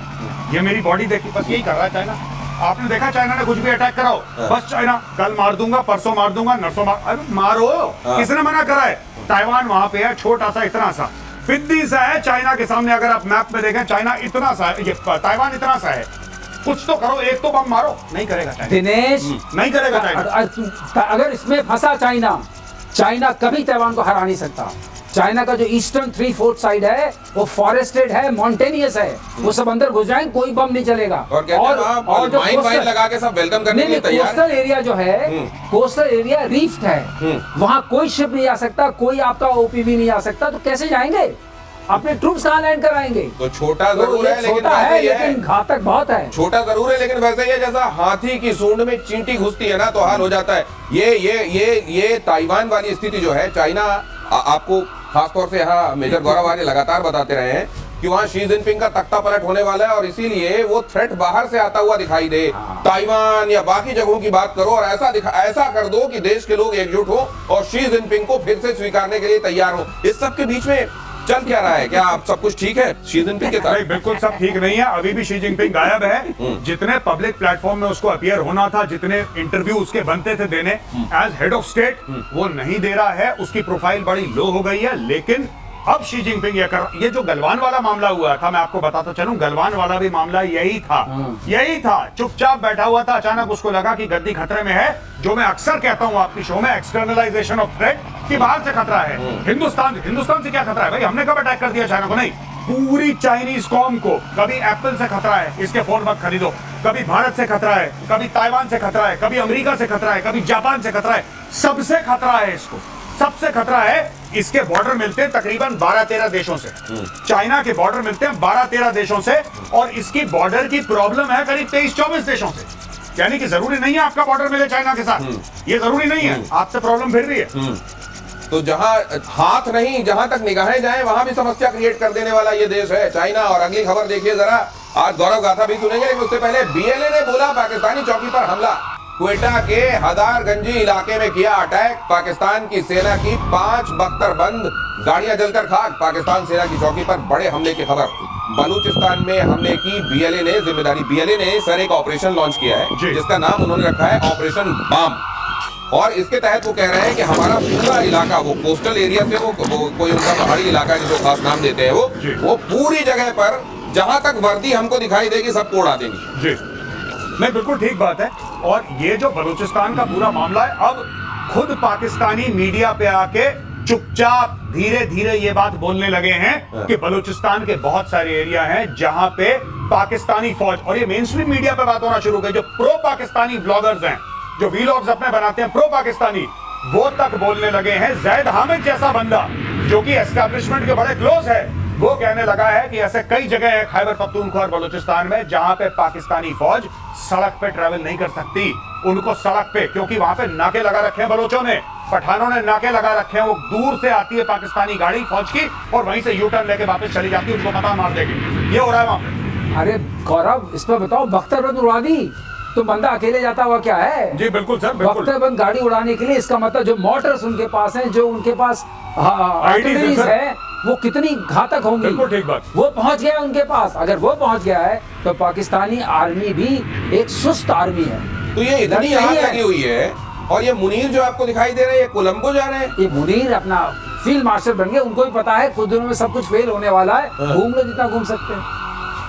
ये मेरी बॉडी देखी, बस यही कर रहा है चाइना। आपने देखा चाइना ने कुछ भी अटैक कराओ, बस चाइना कल मार दूंगा, परसों मार दूंगा, नरसों मारो। किसने मना करा है? ताइवान वहां पे है, छोटा सा, इतना सा फिद्दी सा है चाइना के सामने। अगर आप मैप में देखें, चाइना इतना सा है, ये ताइवान इतना सा है। कुछ तो करो, एक तो बम मारो। नहीं करेगा चाइना, दिनेश नहीं करेगा चाइना। अगर इसमें फंसा चाइना, चाइना कभी ताइवान को हरा नहीं सकता। चाइना का जो ईस्टर्न 3/4 साइड है वो फॉरेस्टेड है, माउंटेनियस है, वो सब अंदर घुस जाएंगे, कोई बम नहीं चलेगा। और जो माइन लगा के सब वेलकम करने के लिए तैयार है। कोस्टल एरिया जो है, कोस्टल एरिया रीफ्ड है, वहां कोई शिप नहीं आ सकता, कोई आपका ओपीवी नहीं आ सकता, तो कैसे जाएंगे? अपने ट्रूप्स कहाँ लैंड कराएंगे? तो छोटा जरूर है, लेकिन घातक बहुत है। छोटा जरूर है, लेकिन वैसे ही है जैसा हाथी की सूंड में चींटी घुसती है ना, तो हाल हो जाता है। ये ताइवान वाली स्थिति जो है, चाइना आपको खासतौर से यहाँ मेजर गौरव आर्य लगातार बताते रहे हैं कि वहाँ शी जिनपिंग का तख्ता पलट होने वाला है, और इसीलिए वो थ्रेट बाहर से आता हुआ दिखाई दे। ताइवान या बाकी जगहों की बात करो और ऐसा कर दो कि देश के लोग एकजुट हो और शी जिनपिंग को फिर से स्वीकारने के लिए तैयार हो। इस सब के बीच में चल क्या रहा है? क्या आप सब कुछ ठीक है शी जिनपिंग के साथ? बिल्कुल सब ठीक नहीं है, अभी भी शी जिनपिंग गायब है। जितने पब्लिक प्लेटफॉर्म में उसको अपीयर होना था, जितने इंटरव्यू उसके बनते थे देने एज हेड ऑफ स्टेट, वो नहीं दे रहा है। उसकी प्रोफाइल बड़ी लो हो गई है। लेकिन अब शी जिनपिंग ये जो गलवान वाला मामला हुआ था, मैं आपको बताता चलूं, गलवान वाला भी मामला यही था। चुपचाप बैठा हुआ था, अचानक उसको लगा कि गद्दी खतरे में है। जो मैं अक्सर कहता हूं आपकी शो में, एक्सटर्नलाइजेशन ऑफ थ्रेट, कि बाहर से खतरा है। हिंदुस्तान से क्या खतरा है भाई? हमने कब अटैक कर दिया चाइना को? नहीं, पूरी चाइनीज कॉम को। कभी एप्पल से खतरा है, इसके फोन मत खरीदो, कभी भारत से खतरा है, कभी ताइवान से खतरा है, कभी अमेरिका से खतरा है, कभी जापान से खतरा है, सबसे खतरा है इसको। सबसे खतरा है, इसके बॉर्डर मिलते हैं तकरीबन 12-13 देशों से। चाइना के बॉर्डर मिलते हैं 12-13 देशों से, और इसकी बॉर्डर की प्रॉब्लम है करीब 23-24 देशों से। यानी कि जरूरी नहीं है आपका बॉर्डर मिले चाइना के साथ, ये जरूरी नहीं है, आपसे प्रॉब्लम फिर भी है। तो जहां हाथ नहीं, जहां तक निगाहें जाएं वहां भी समस्या क्रिएट कर देने वाला ये देश है चाइना। और अगली खबर देखिए जरा, आज गौरव गाथा भी सुनेंगे, लेकिन उससे पहले बीएलए ने बोला पाकिस्तानी चौकी पर हमला। क्वेटा के हजारगंजी इलाके में किया अटैक पाकिस्तान की सेना की 5 बख्तरबंद गाड़ियां जलकर खाक। पाकिस्तान सेना की चौकी पर बड़े हमले की खबर। बलूचिस्तान में हमले की बीएलए ने जिम्मेदारी। बीएलए ने सर एक ऑपरेशन लॉन्च किया है जिसका नाम उन्होंने रखा है ऑपरेशन बाम, और इसके तहत वो कह रहे हैं कि हमारा पूरा इलाका, वो कोस्टल एरिया से वो कोई उनका पहाड़ी इलाका है जिसको खास नाम देते हैं, वो पूरी जगह पर जहां तक वर्दी हमको दिखाई देगी सबको उड़ा देंगी। जी नहीं, बिल्कुल ठीक बात है। और ये जो बलूचिस्तान का पूरा मामला है, अब खुद पाकिस्तानी मीडिया पे आके चुपचाप धीरे धीरे ये बात बोलने लगे हैं कि बलूचिस्तान के बहुत सारे एरिया हैं जहां पे पाकिस्तानी फौज, और ये मेन स्ट्रीम मीडिया पे बात होना शुरू हो गई। जो प्रो पाकिस्तानी व्लॉगर्स हैं, जो वीलॉग्स अपने बनाते हैं प्रो पाकिस्तानी, वो तक बोलने लगे हैं। जैद हामिद जैसा बंदा जो कि एस्टैब्लिशमेंट के बड़े क्लोज है, वो कहने लगा है कि ऐसे कई जगह है खैबर पख्तूनख्वा और बलूचिस्तान में जहां पे पाकिस्तानी फौज सड़क पे ट्रैवल नहीं कर सकती। उनको सड़क पे, क्योंकि वहां पे नाके लगा रखे हैं बलोचों ने, पठानों ने नाके लगा रखे हैं। वो दूर से आती है पाकिस्तानी गाड़ी फौज की और वहीं से यू टर्न लेके वापस चली जाती है, उनको पता मार देगी। ये हो रहा है वहां पे। अरे गौरव, इस पर बताओ, बख्तरबंद उड़ा दी तो बंदा अकेले जाता हुआ क्या है? जी बिल्कुल सर, बिल्कुल। बख्तरबंद गाड़ी उड़ाने के लिए, इसका मतलब जो मोटर्स उनके पास हैं, जो उनके पास आर्टिलरीज है, वो कितनी घातक होंगी। बिल्कुल ठीक बात। वो पहुंच गया उनके पास। अगर वो पहुंच गया है तो पाकिस्तानी आर्मी भी एक सुस्त आर्मी है। तो ये इतनी आग लगी हुई है, और ये मुनीर जो आपको दिखाई दे रहे हैं, ये कोलंबो जा रहे हैं। ये मुनीर अपना फील्ड मार्शल बन गए, उनको भी पता है कुछ दिनों में सब कुछ फेल होने वाला है, घूम लो जितना घूम सकते हैं।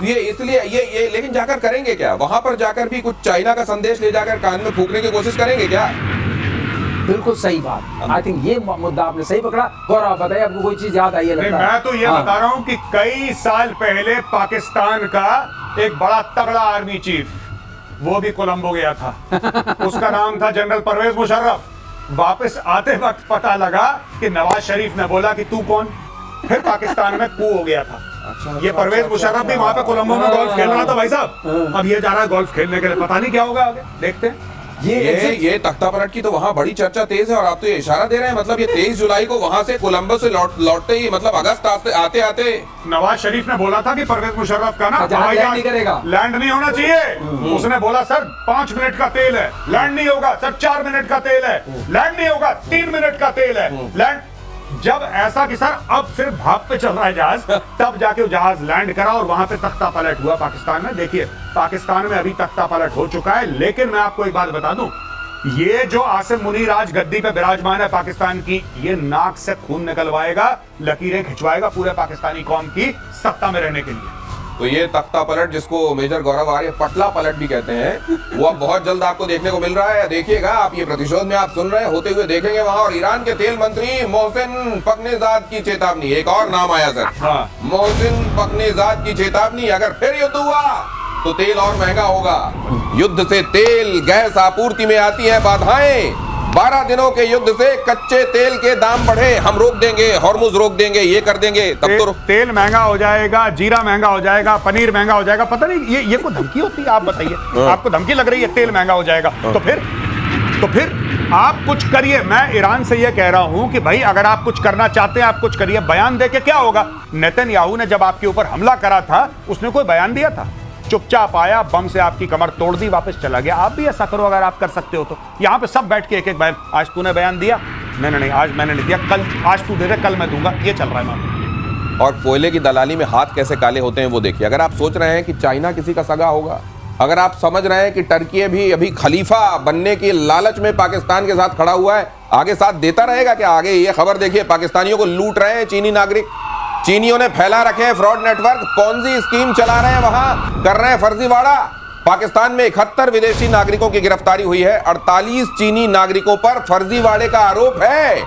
ये इसलिए ये लेकिन जाकर करेंगे क्या? वहां पर जाकर भी कुछ चाइना का संदेश ले जाकर कान में फूकने की कोशिश करेंगे क्या? बिल्कुल सही बात। आई थिंक ये मुद्दा आपने सही पकड़ा। गौरव बताइए, आपको कोई चीज याद आई है? मैं तो ये बता रहा हूँ कि कई साल पहले पाकिस्तान का एक बड़ा तगड़ा आर्मी चीफ, वो भी कोलंबो गया था। उसका नाम था जनरल परवेज मुशर्रफ। वापस आते वक्त पता लगा कि नवाज शरीफ ने बोला कि तू कौन। फिर पाकिस्तान में कू हो गया था। ये परवेज मुशर्रफ भी वहां पे कोलंबो में गोल्फ खेल रहा था भाई साहब। अब ये जा रहा है गोल्फ खेलने के लिए, पता नहीं क्या होगा आगे, देखते हैं। ये तख्ता पलट की तो वहां बड़ी चर्चा तेज है, और आप तो ये इशारा दे रहे हैं, मतलब ये 23 जुलाई को वहां से कोलंबो से लौटते ही, मतलब अगस्त आते आते नवाज शरीफ ने बोला था कि परवेज मुशर्रफ का ना हवाई जहाज नहीं करेगा, लैंड नहीं होना चाहिए। उसने बोला सर 5 मिनट का तेल है, लैंड नहीं होगा। सर 4 मिनट का तेल है, लैंड नहीं होगा। 3 मिनट का तेल है, लैंड। जब ऐसा कि सर अब सिर्फ भाप पे चल रहा है जहाज, तब जाके वो जहाज लैंड करा और वहां पे तख्ता पलट हुआ पाकिस्तान में। देखिए पाकिस्तान में अभी तख्ता पलट हो चुका है। लेकिन मैं आपको एक बात बता दूं, ये जो आसिम मुनीर आज गद्दी पे विराजमान है पाकिस्तान की, ये नाक से खून निकलवाएगा, लकीरें खिंचवाएगा पूरे पाकिस्तानी कौम की सत्ता में रहने के लिए। तो ये तख्ता पलट, जिसको मेजर गौरव आर्य पटला पलट भी कहते हैं, वो अब बहुत जल्द आपको देखने को मिल रहा है। देखिएगा आप, ये प्रतिशोध में आप सुन रहे हैं, होते हुए देखेंगे वहां। और ईरान के तेल मंत्री मोहसिन पकनेजाद की चेतावनी, एक और नाम आया सर, मोहसिन पकनेजाद की चेतावनी, अगर फिर युद्ध हुआ तो तेल और महंगा होगा। युद्ध से तेल गैस आपूर्ति में आती है बाधाएं, 12 दिनों के युद्ध से कच्चे तेल के दाम बढ़े, हम रोक देंगे, हॉर्मुज रोक देंगे, ये कर देंगे, तब तो तेल महंगा हो जाएगा, जीरा महंगा हो जाएगा, पनीर महंगा हो जाएगा। पता नहीं ये कोई धमकी होती है? आप बताइए, आपको धमकी लग रही है तेल महंगा हो जाएगा? तो फिर आप कुछ करिए। मैं ईरान से ये कह रहा हूं कि भाई अगर आप कुछ करना चाहते हैं आप कुछ करिए। बयान देके क्या होगा? नेतन्याहू ने जब आपके ऊपर हमला करा था उसने कोई बयान दिया था? चुपचाप आया, बम से आपकी कमर तोड़ दी, वापस चला गया। आप भी ऐसा करो अगर आप कर सकते हो तो। यहां पे सब बैठ के एक एक बयान, आज तूने बयान दिया, नहीं आज मैंने नहीं दिया, कल, आज तू दे दे, कल मैं दूंगा, ये चल रहा है मामला। और कोयले की दलाली में हाथ कैसे काले होते हैं वो देखिए। अगर आप सोच रहे हैं कि चाइना किसी का सगा होगा, अगर आप समझ रहे हैं कि टर्की भी अभी खलीफा बनने की लालच में पाकिस्तान के साथ खड़ा हुआ है, आगे साथ देता रहेगा क्या? आगे ये खबर देखिए, पाकिस्तानियों को लूट रहे हैं चीनी नागरिक, चीनियों ने फैला रखे हैं फ्रॉड नेटवर्क, पॉन्जी स्कीम चला रहे हैं, वहां कर रहे हैं फर्जीवाड़ा। पाकिस्तान में 71 विदेशी नागरिकों की गिरफ्तारी हुई है, 48 चीनी नागरिकों पर फर्जीवाड़े का आरोप है।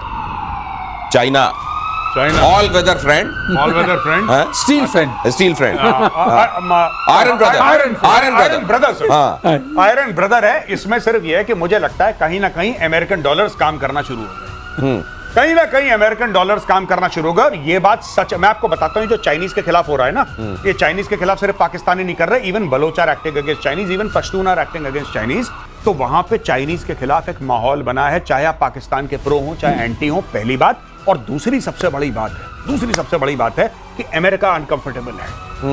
China all weather friend, steel friend, iron brother है। इसमें सिर्फ यह है कि मुझे लगता है कहीं ना कहीं अमेरिकन डॉलर्स काम करना शुरू हो गए, कहीं ना कहीं अमेरिकन डॉलर्स काम करना शुरू होगा। और ये बात सच, मैं आपको बताता हूं, जो चाइनीज के खिलाफ हो रहा है ना, ये चाइनीज के खिलाफ सिर्फ पाकिस्तानी नहीं कर रहे, even Baloch are acting against Chinese, even Pashtun are acting against Chinese. तो वहां पे चाइनीज के खिलाफ एक माहौल बना है, चाहे आप पाकिस्तान के प्रो हो चाहे एंटी हो, पहली बात। और दूसरी सबसे बड़ी बात है कि अमेरिका अनकंफर्टेबल है,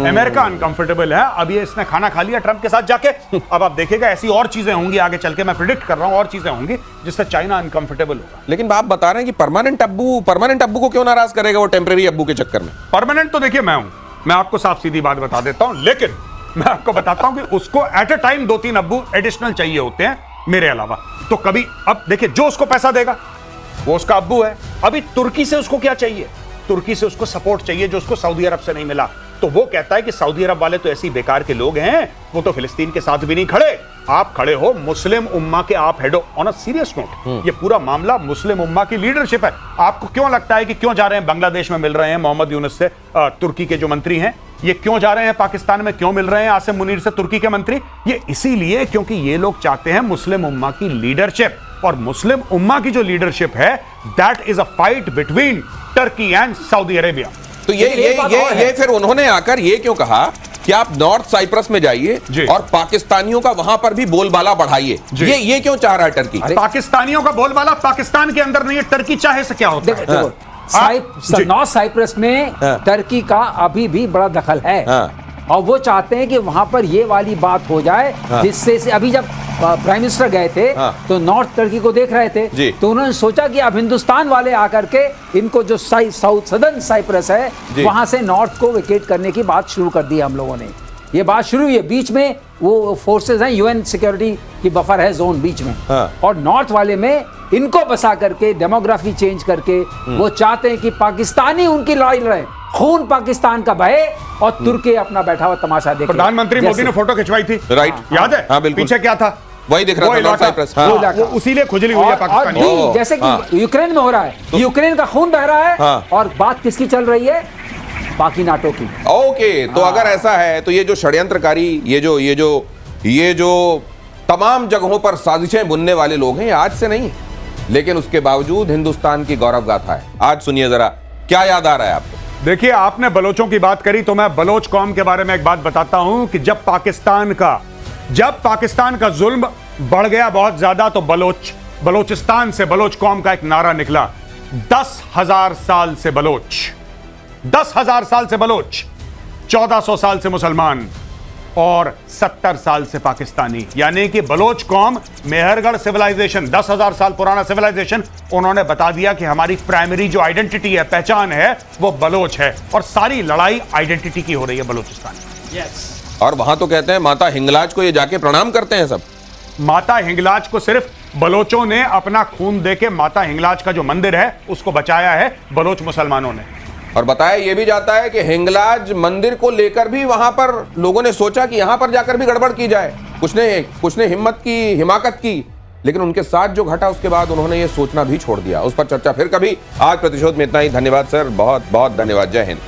अमेरिका अनकंफर्टेबल है। अब ये इसने खाना खा लिया ट्रंप के साथ जाके, अब आप देखिएगा ऐसी और चीजें होंगी आगे चल के, मैं प्रिडिक्ट कर रहा हूं और चीजें होंगी जिससे चाइना अनकंफर्टेबल होगा। लेकिन आप बता रहे हैं कि परमानेंट अब्बू को क्यों नाराज करेगा वो टेम्परेरी अब्बू के चक्कर में? परमानेंट तो देखिए मैं हूं, मैं आपको साफ सीधी बात बता देता हूं, लेकिन मैं आपको बताता हूं कि उसको एट अ टाइम 2-3 अब्बू एडिशनल चाहिए होते हैं मेरे अलावा। तो कभी, अब देखिए, जो उसको पैसा देगा वो उसका अब्बू है। अभी तुर्की से उसको क्या चाहिए? तुर्की से उसको सपोर्ट चाहिए जो उसको सऊदी अरब से नहीं मिला। तो वो कहता है कि सऊदी अरब वाले तो ऐसी बेकार के लोग हैं, वो तो फिलिस्तीन के साथ भी नहीं खड़े, आप खड़े हो, मुस्लिम उम्मा के आप हेड हो। ऑन अ सीरियस नोट, ये पूरा मामला मुस्लिम उम्मा की लीडरशिप है। आपको क्यों लगता है कि क्यों जा रहे हैं बांग्लादेश में मिल रहे हैं मोहम्मद यूनुस से, तुर्की के जो मंत्री हैं? ये क्यों जा रहे हैं पाकिस्तान में, क्यों मिल रहे हैं आसिम मुनीर से, तुर्की के मंत्री? ये इसीलिए क्योंकि ये लोग चाहते हैं मुस्लिम उम्मा की लीडरशिप, और मुस्लिम उम्मा की जो लीडरशिप है, that is a fight between Turkey and Saudi Arabia. तो ये फिर उन्होंने आकर ये क्यों कहा कि आप नॉर्थ साइप्रस में जाइए और पाकिस्तानियों का वहां पर भी बोलबाला बढ़ाइए? ये क्यों चाह रहा है टर्की? पाकिस्तानियों का बोलबाला पाकिस्तान के अंदर नहीं है, टर्की चाहे से क्या होता है? नॉर्थ साइप्रस में टर्की का अभी भी बड़ा दखल है, और वो चाहते हैं कि वहां पर ये वाली बात हो जाए, जिससे से अभी जब प्राइम मिनिस्टर गए थे तो नॉर्थ टर्की को देख रहे थे, तो उन्होंने सोचा कि अब हिंदुस्तान वाले आकर के इनको जो साउथ सदर्न साइप्रस है वहां से नॉर्थ को वेकेट करने की बात शुरू कर दी। हम लोगों ने ये बात शुरू हुई है, बीच में वो फोर्सेस हैं, यूएन सिक्योरिटी की बफर है जोन बीच में, और नॉर्थ वाले में इनको बसा करके डेमोग्राफी चेंज करके वो चाहते हैं कि पाकिस्तानी उनकी लड़ाई लड़े, खून पाकिस्तान का बहे और तुर्की अपना बैठा हुआ तमाशा देखे। प्रधानमंत्री मोदी ने फोटो खिंचवाई थी, राइट, याद है? हाँ, बिल्कुल। पीछे क्या था? वही दिख रहा था साइप्रस, उसीलिए खुजली हुई है पाकिस्तानी। जैसे कि यूक्रेन में हो रहा है, यूक्रेन का खून बह रहा है, और बात किसकी चल रही है? बाकी नाटो की। ओके, तो अगर ऐसा है तो ये जो षड्यंत्रकारी, ये जो तमाम जगहों पर साजिशें बुनने वाले लोग हैं, ये आज से नहीं है, लेकिन उसके बावजूद हिंदुस्तान की गौरव गाथा है। आज सुनिए जरा, क्या याद आ रहा है आपको? देखिए, आपने बलोचों की बात करी तो मैं बलोच कौम के बारे में एक बात बताता हूं कि जब पाकिस्तान का जुल्म बढ़ गया बहुत ज्यादा, तो बलोचिस्तान से बलोच कौम का एक नारा निकला, 10,000 साल से बलोच, 10,000 साल से बलोच, 1400 साल से मुसलमान और 70 साल से पाकिस्तानी। यानी कि बलोच कौम, मेहरगढ़ सिविलाइजेशन, 10,000 साल पुराना सिविलाइजेशन, उन्होंने बता दिया कि हमारी प्राइमरी जो आइडेंटिटी है, पहचान है, वो बलोच है, और सारी लड़ाई आइडेंटिटी की हो रही है बलोचिस्तान। और वहां तो कहते हैं माता हिंगलाज को ये जाके प्रणाम करते हैं सब। माता हिंगलाज को सिर्फ बलोचों ने अपना खून देके माता हिंगलाज का जो मंदिर है उसको बचाया है, बलोच मुसलमानों ने। और बताया यह भी जाता है कि हिंगलाज मंदिर को लेकर भी वहां पर लोगों ने सोचा कि यहां पर जाकर भी गड़बड़ की जाए, कुछ ने हिमाकत की, लेकिन उनके साथ जो घटा उसके बाद उन्होंने ये सोचना भी छोड़ दिया। उस पर चर्चा फिर कभी। आज प्रतिशोध में इतना ही। धन्यवाद सर, बहुत बहुत धन्यवाद। जय हिंद।